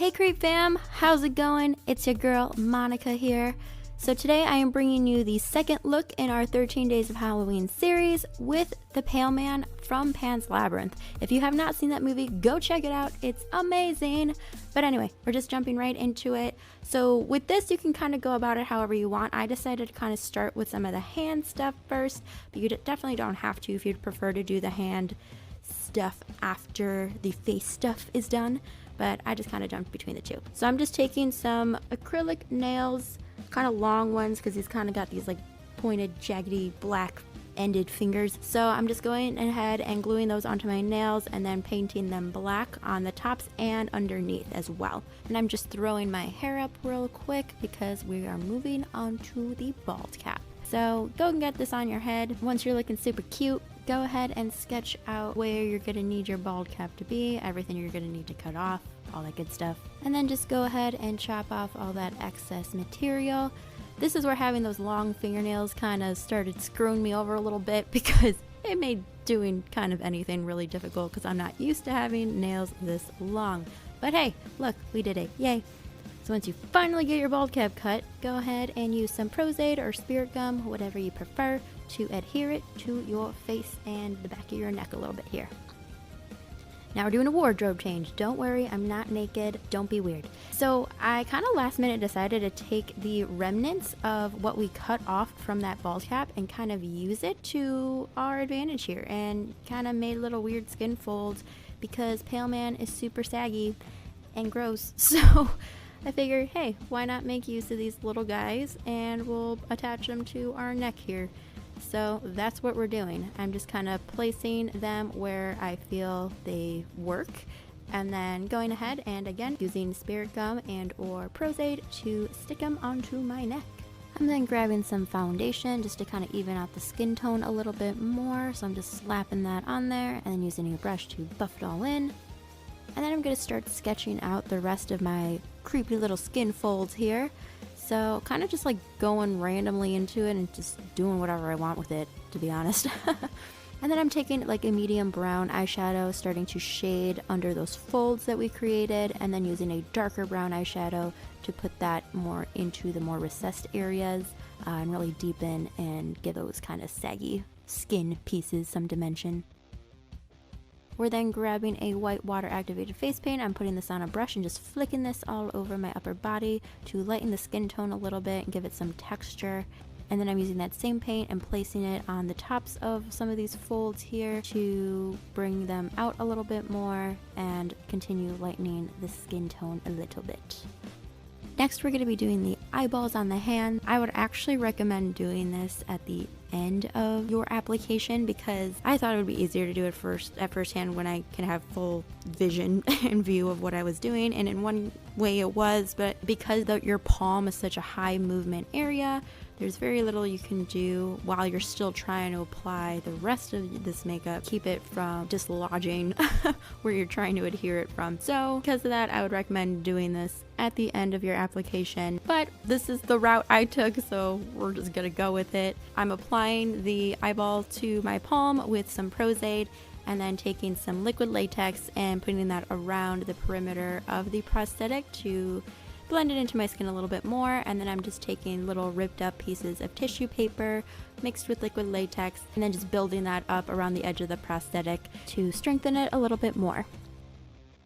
Hey Creep Fam, how's it going? It's your girl Monica here. So today I am bringing you the second look in our 13 Days of Halloween series with the Pale Man from Pan's Labyrinth. If you have not seen that movie, go check it out. It's amazing. But anyway, we're just jumping right into it. So with this, you can kind of go about it however you want. I decided to kind of start with some of the hand stuff first, but you definitely don't have to if you'd prefer to do the hand stuff after the face stuff is done. But I just kind of jumped between the two. So I'm just taking some acrylic nails, kind of long ones because he's kind of got these like pointed, jaggedy, black ended fingers. So I'm just going ahead and gluing those onto my nails and then painting them black on the tops and underneath as well. And I'm just throwing my hair up real quick because we are moving on to the bald cap. So go and get this on your head. Once you're looking super cute, go ahead and sketch out where you're gonna need your bald cap to be, everything you're gonna need to cut off, all that good stuff. And then just go ahead and chop off all that excess material. This is where having those long fingernails kind of started screwing me over a little bit because it made doing kind of anything really difficult because I'm not used to having nails this long. But hey, look, we did it, yay. So once you finally get your bald cap cut, go ahead and use some Pros-Aid or spirit gum, whatever you prefer, to adhere it to your face and the back of your neck a little bit here. Now we're doing a wardrobe change. Don't worry, I'm not naked. Don't be weird. So I kind of last minute decided to take the remnants of what we cut off from that bald cap and kind of use it to our advantage here and kind of made little weird skin folds because Pale Man is super saggy and gross. So I figured, hey, why not make use of these little guys and we'll attach them to our neck here. So that's what we're doing. I'm just kind of placing them where I feel they work and then going ahead and again using spirit gum and or Pros-Aid to stick them onto my neck. I'm then grabbing some foundation just to kind of even out the skin tone a little bit more. So I'm just slapping that on there and then using a brush to buff it all in. And then I'm going to start sketching out the rest of my creepy little skin folds here. So kind of just like going randomly into it and just doing whatever I want with it, to be honest. And then I'm taking like a medium brown eyeshadow, starting to shade under those folds that we created, and then using a darker brown eyeshadow to put that more into the more recessed areas and really deepen and give those kind of saggy skin pieces some dimension. We're then grabbing a white water activated face paint. I'm putting this on a brush and just flicking this all over my upper body to lighten the skin tone a little bit and give it some texture. And then I'm using that same paint and placing it on the tops of some of these folds here to bring them out a little bit more and continue lightening the skin tone a little bit. Next, we're going to be doing the eyeballs on the hand. I would actually recommend doing this at the end of your application because I thought it would be easier to do it at first hand when I can have full vision and view of what I was doing, and in one way it was, but because your palm is such a high movement area, there's very little you can do while you're still trying to apply the rest of this makeup, keep it from dislodging where you're trying to adhere it from. So because of that, I would recommend doing this at the end of your application, but this is the route I took, so we're just gonna go with it. I'm applying the eyeball to my palm with some Pros-Aid and then taking some liquid latex and putting that around the perimeter of the prosthetic to blend it into my skin a little bit more. And then I'm just taking little ripped up pieces of tissue paper mixed with liquid latex and then just building that up around the edge of the prosthetic to strengthen it a little bit more.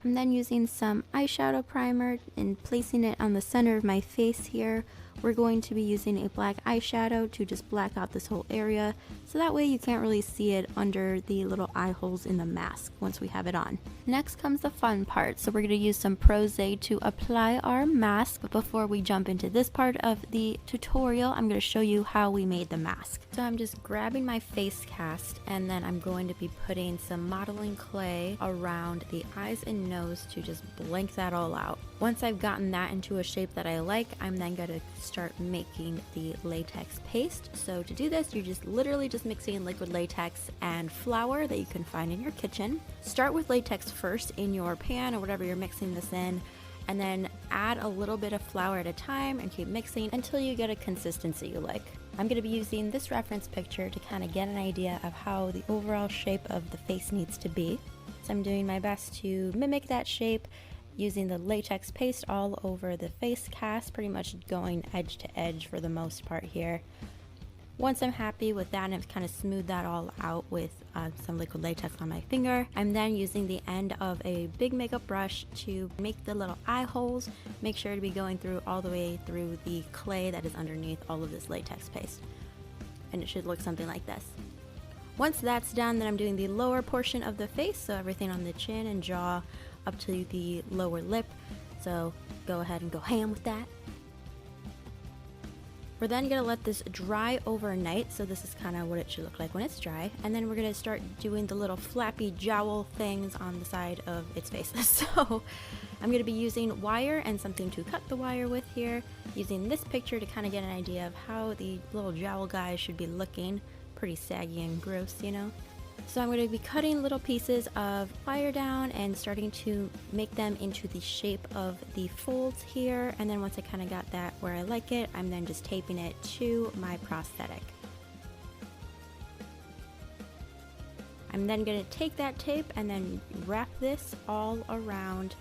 I'm then using some eyeshadow primer and placing it on the center of my face here. We're going to be using a black eyeshadow to just black out this whole area, so that way you can't really see it under the little eye holes in the mask once we have it on. Next comes the fun part, so we're going to use some Pros-Aid to apply our mask, but before we jump into this part of the tutorial, I'm going to show you how we made the mask. So I'm just grabbing my face cast and then I'm going to be putting some modeling clay around the eyes and nose to just blank that all out. Once I've gotten that into a shape that I like, I'm then going to start making the latex paste. So to do this, you're just literally just mixing liquid latex and flour that you can find in your kitchen. Start with latex first in your pan or whatever you're mixing this in, and then add a little bit of flour at a time and keep mixing until you get a consistency you like. I'm going to be using this reference picture to kind of get an idea of how the overall shape of the face needs to be. So I'm doing my best to mimic that shape using the latex paste all over the face cast, pretty much going edge to edge for the most part here. Once I'm happy with that and I've kind of smoothed that all out with some liquid latex on my finger, I'm then using the end of a big makeup brush to make the little eye holes. Make sure to be going through all the way through the clay that is underneath all of this latex paste. And it should look something like this. Once that's done, then I'm doing the lower portion of the face, so everything on the chin and jaw up to the lower lip. So go ahead and go ham with that. We're then going to let this dry overnight, so this is kind of what it should look like when it's dry. And then we're going to start doing the little flappy jowl things on the side of its face. So I'm going to be using wire and something to cut the wire with here, using this picture to kind of get an idea of how the little jowl guys should be looking. Pretty saggy and gross, you know? So I'm going to be cutting little pieces of wire down and starting to make them into the shape of the folds here. And then once I kind of got that where I like it, I'm then just taping it to my prosthetic. I'm then going to take that tape and then wrap this all around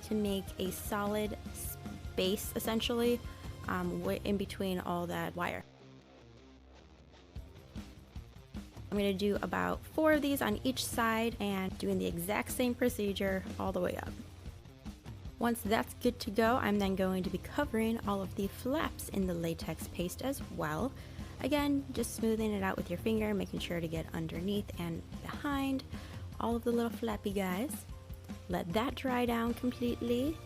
to make a solid space, essentially, in between all that wire. I'm going to do about 4 of these on each side and doing the exact same procedure all the way up. Once that's good to go, I'm then going to be covering all of the flaps in the latex paste as well. Again, just smoothing it out with your finger, making sure to get underneath and behind all of the little flappy guys. Let that dry down completely.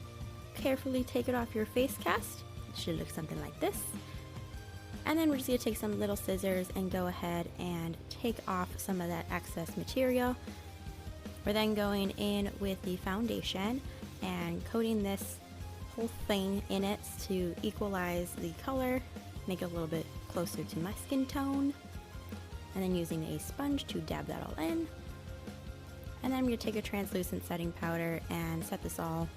Carefully take it off your face cast. It should look something like this. And then we're just going to take some little scissors and go ahead and take off some of that excess material. We're then going in with the foundation and coating this whole thing in it to equalize the color, make it a little bit closer to my skin tone. And then using a sponge to dab that all in. And then I'm going to take a translucent setting powder and set this all.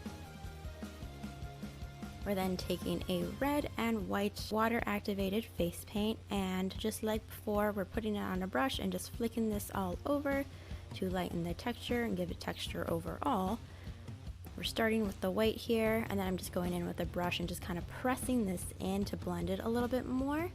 We're then taking a red and white water activated face paint, and just like before, we're putting it on a brush and just flicking this all over to lighten the texture and give it texture overall. We're starting with the white here, and then I'm just going in with a brush and just kind of pressing this in to blend it a little bit more.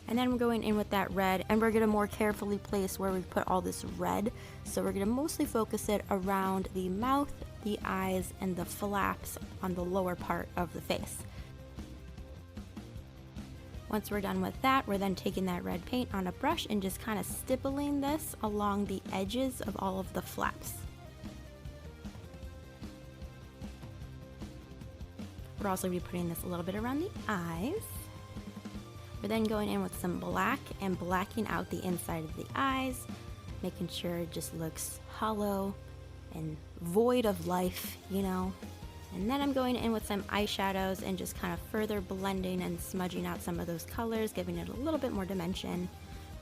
And then we're going in with that red, and we're going to more carefully place where we put all this red. So we're going to mostly focus it around the mouth, the eyes, and the flaps on the lower part of the face. Once we're done with that, we're then taking that red paint on a brush and just kind of stippling this along the edges of all of the flaps. We're also going to be putting this a little bit around the eyes. We're then going in with some black and blacking out the inside of the eyes, making sure it just looks hollow and void of life, you know. And then I'm going in with some eyeshadows and just kind of further blending and smudging out some of those colors, giving it a little bit more dimension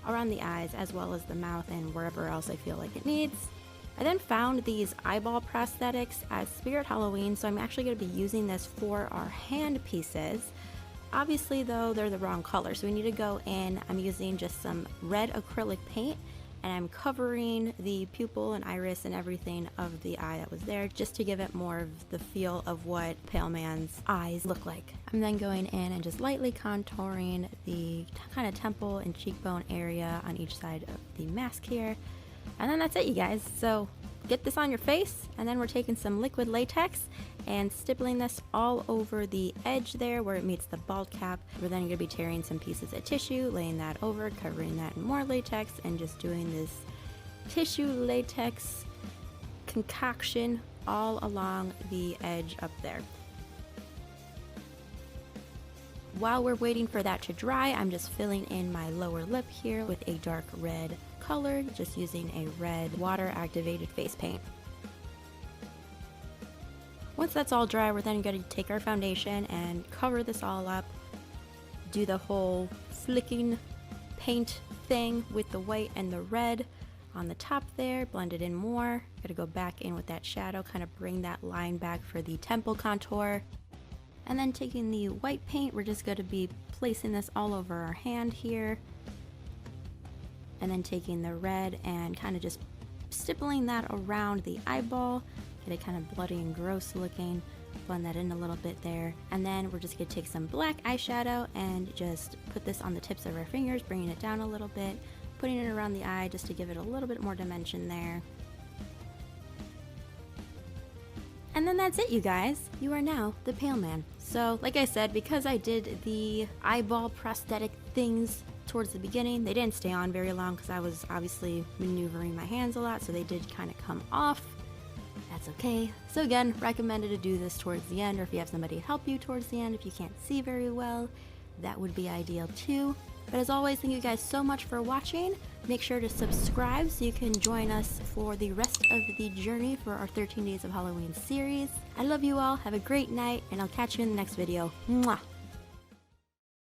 around the eyes as well as the mouth and wherever else I feel like it needs. I then found these eyeball prosthetics at Spirit Halloween, so I'm actually going to be using this for our hand pieces. Obviously though, they're the wrong color, so we need to go in. I'm using just some red acrylic paint, and I'm covering the pupil and iris and everything of the eye that was there, just to give it more of the feel of what Pale Man's eyes look like. I'm then going in and just lightly contouring the kind of temple and cheekbone area on each side of the mask here. And then that's it, you guys. So get this on your face, and then we're taking some liquid latex and stippling this all over the edge there where it meets the bald cap. We're then going to be tearing some pieces of tissue, laying that over, covering that in more latex, and just doing this tissue latex concoction all along the edge up there. While we're waiting for that to dry, I'm just filling in my lower lip here with a dark red color, just using a red water activated face paint. Once that's all dry, we're then going to take our foundation and cover this all up, do the whole flicking paint thing with the white and the red on the top there, blend it in more. Got to go back in with that shadow, kind of bring that line back for the temple contour. And then taking the white paint, we're just going to be placing this all over our hand here. And then taking the red and kind of just stippling that around the eyeball, get it kind of bloody and gross looking. Blend that in a little bit there. And then we're just gonna take some black eyeshadow and just put this on the tips of our fingers, bringing it down a little bit, putting it around the eye just to give it a little bit more dimension there. And then that's it, you guys. You are now the Pale Man. So, like I said, because I did the eyeball prosthetic things towards the beginning, they didn't stay on very long because I was obviously maneuvering my hands a lot, so they did kind of come off. That's okay. So again, recommended to do this towards the end, or if you have somebody help you towards the end if you can't see very well, that would be ideal too. But as always, thank you guys so much for watching. Make sure to subscribe so you can join us for the rest of the journey for our 13 Days of Halloween series. I love you all. Have a great night, and I'll catch you in the next video. Mwah!